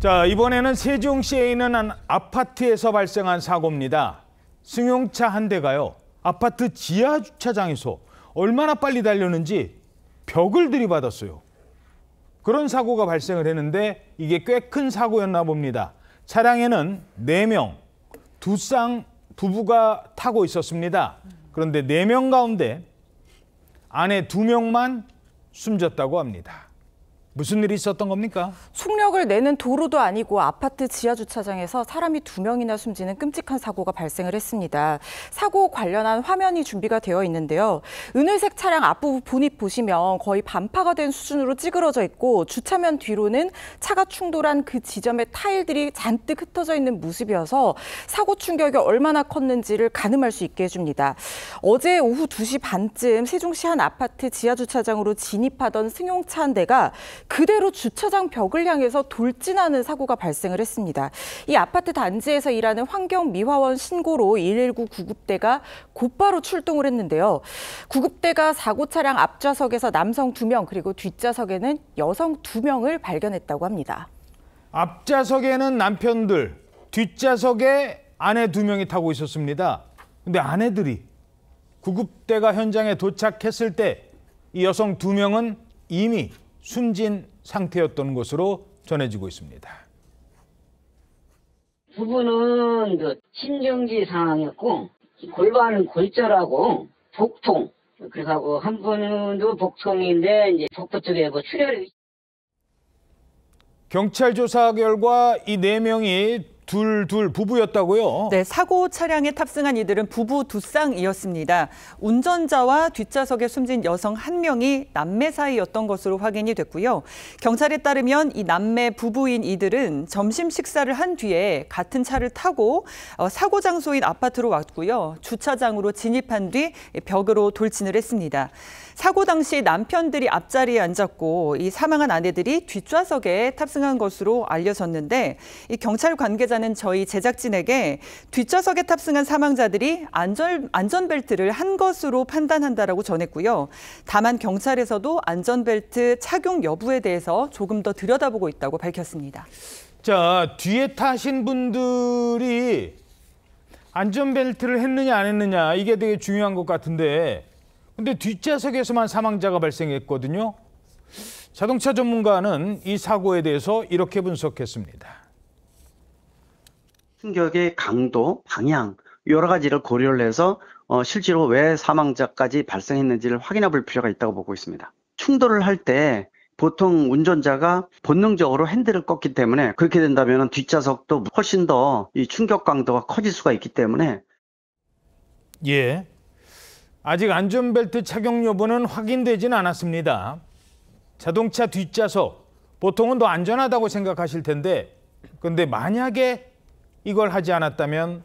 자, 이번에는 세종시에 있는 한 아파트에서 발생한 사고입니다. 승용차 한 대가요, 아파트 지하 주차장에서 얼마나 빨리 달렸는지 벽을 들이받았어요. 그런 사고가 발생을 했는데 이게 꽤 큰 사고였나 봅니다. 차량에는 4명, 두 쌍 부부가 타고 있었습니다. 그런데 4명 가운데 아내 2명만 숨졌다고 합니다. 무슨 일이 있었던 겁니까? 속력을 내는 도로도 아니고 아파트 지하 주차장에서 사람이 2명이나 숨지는 끔찍한 사고가 발생을 했습니다. 사고 관련한 화면이 준비가 되어 있는데요. 은회색 차량 앞부분 보닛 보시면 거의 반파가 된 수준으로 찌그러져 있고 주차면 뒤로는 차가 충돌한 그 지점의 타일들이 잔뜩 흩어져 있는 모습이어서 사고 충격이 얼마나 컸는지를 가늠할 수 있게 해줍니다. 어제 오후 2시 반쯤 세종시 한 아파트 지하 주차장으로 진입하던 승용차 한 대가 그대로 주차장 벽을 향해서 돌진하는 사고가 발생을 했습니다. 이 아파트 단지에서 일하는 환경미화원 신고로 119 구급대가 곧바로 출동을 했는데요. 구급대가 사고 차량 앞좌석에서 남성 2명 그리고 뒷좌석에는 여성 2명을 발견했다고 합니다. 앞좌석에는 남편들, 뒷좌석에 아내 2명이 타고 있었습니다. 근데 아내들이 구급대가 현장에 도착했을 때 이 여성 2명은 이미 숨진 상태였던 것으로 전해지고 있습니다. 부부는 심정지 상황이었고 골반은 골절하고 복통, 그래서 한 분은 복통인데 이제 복부 쪽에 출혈이. 경찰 조사 결과 이 4명이 둘 부부였다고요? 네, 사고 차량에 탑승한 이들은 부부 2쌍이었습니다. 운전자와 뒷좌석에 숨진 여성 1명이 남매 사이였던 것으로 확인이 됐고요. 경찰에 따르면 이 남매 부부인 이들은 점심 식사를 한 뒤에 같은 차를 타고 사고 장소인 아파트로 왔고요. 주차장으로 진입한 뒤 벽으로 돌진을 했습니다. 사고 당시 남편들이 앞자리에 앉았고 이 사망한 아내들이 뒷좌석에 탑승한 것으로 알려졌는데 이 경찰 관계자는 저희 제작진에게 뒷좌석에 탑승한 사망자들이 안전벨트를 한 것으로 판단한다라고 전했고요. 다만 경찰에서도 안전벨트 착용 여부에 대해서 조금 더 들여다보고 있다고 밝혔습니다. 자, 뒤에 타신 분들이 안전벨트를 했느냐 안 했느냐 이게 되게 중요한 것 같은데 근데 뒷좌석에서만 사망자가 발생했거든요. 자동차 전문가는 이 사고에 대해서 이렇게 분석했습니다. 충격의 강도, 방향 여러 가지를 고려를 해서 실제로 왜 사망자까지 발생했는지를 확인해 볼 필요가 있다고 보고 있습니다. 충돌을 할 때 보통 운전자가 본능적으로 핸들을 꺾기 때문에 그렇게 된다면 뒷좌석도 훨씬 더 이 충격 강도가 커질 수가 있기 때문에 예. 아직 안전벨트 착용 여부는 확인되지는 않았습니다. 자동차 뒷좌석, 보통은 더 안전하다고 생각하실 텐데 그런데 만약에 이걸 하지 않았다면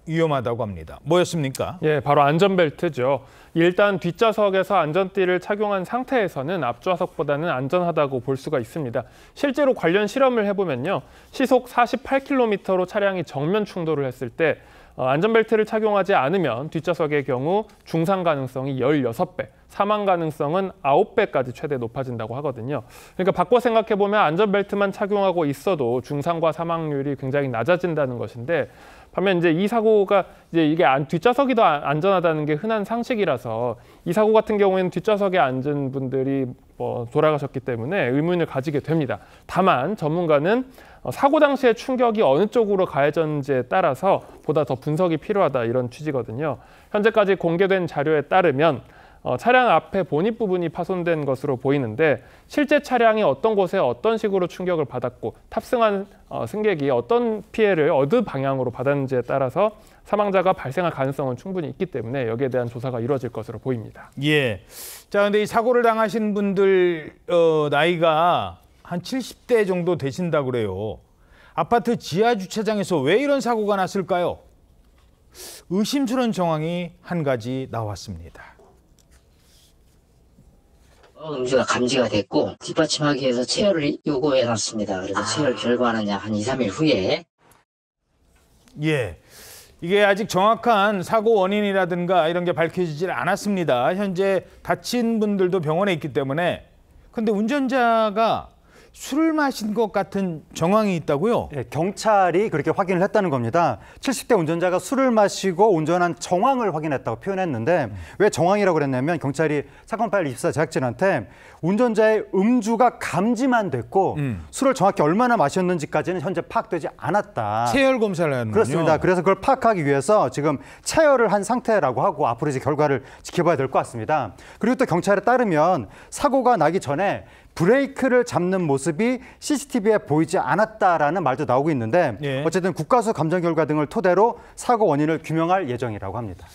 위험하다고 합니다. 뭐였습니까? 예, 바로 안전벨트죠. 일단 뒷좌석에서 안전띠를 착용한 상태에서는 앞좌석보다는 안전하다고 볼 수가 있습니다. 실제로 관련 실험을 해보면요. 시속 48km로 차량이 정면 충돌을 했을 때 안전벨트를 착용하지 않으면 뒷좌석의 경우 중상 가능성이 16배, 사망 가능성은 9배까지 최대 높아진다고 하거든요. 그러니까 바꿔 생각해보면 안전벨트만 착용하고 있어도 중상과 사망률이 굉장히 낮아진다는 것인데 반면 이제 이 사고가 이게 뒷좌석이 더 안전하다는 게 흔한 상식이라서 이 사고 같은 경우에는 뒷좌석에 앉은 분들이 돌아가셨기 때문에 의문을 가지게 됩니다. 다만 전문가는 사고 당시의 충격이 어느 쪽으로 가해졌는지에 따라서 보다 더 분석이 필요하다 이런 취지거든요. 현재까지 공개된 자료에 따르면 차량 앞에 보닛 부분이 파손된 것으로 보이는데 실제 차량이 어떤 곳에 어떤 식으로 충격을 받았고 탑승한 승객이 어떤 피해를 어느 방향으로 받았는지에 따라서 사망자가 발생할 가능성은 충분히 있기 때문에 여기에 대한 조사가 이루어질 것으로 보입니다. 예. 자, 근데 이 사고를 당하신 분들 나이가 한 70대 정도 되신다고 그래요. 아파트 지하 주차장에서 왜 이런 사고가 났을까요? 의심스러운 정황이 한 가지 나왔습니다. 음주가 감지가 됐고 뒷받침하기 위해서 체열을 요구해놨습니다. 그래서 체열 결과는 한 2, 3일 후에. 예, 이게 아직 정확한 사고 원인이라든가 이런 게 밝혀지질 않았습니다. 현재 다친 분들도 병원에 있기 때문에. 근데 운전자가 술을 마신 것 같은 정황이 있다고요? 예, 경찰이 그렇게 확인을 했다는 겁니다. 70대 운전자가 술을 마시고 운전한 정황을 확인했다고 표현했는데 왜 정황이라고 그랬냐면 경찰이 사건 파일 입사 제작진한테 운전자의 음주가 감지만 됐고 술을 정확히 얼마나 마셨는지까지는 현재 파악되지 않았다. 체열 검사를 하는군요. 그렇습니다. 그래서 그걸 파악하기 위해서 지금 체열을 한 상태라고 하고 앞으로 이제 결과를 지켜봐야 될 것 같습니다. 그리고 또 경찰에 따르면 사고가 나기 전에 브레이크를 잡는 모습이 CCTV에 보이지 않았다라는 말도 나오고 있는데 예. 어쨌든 국가수 감정 결과 등을 토대로 사고 원인을 규명할 예정이라고 합니다.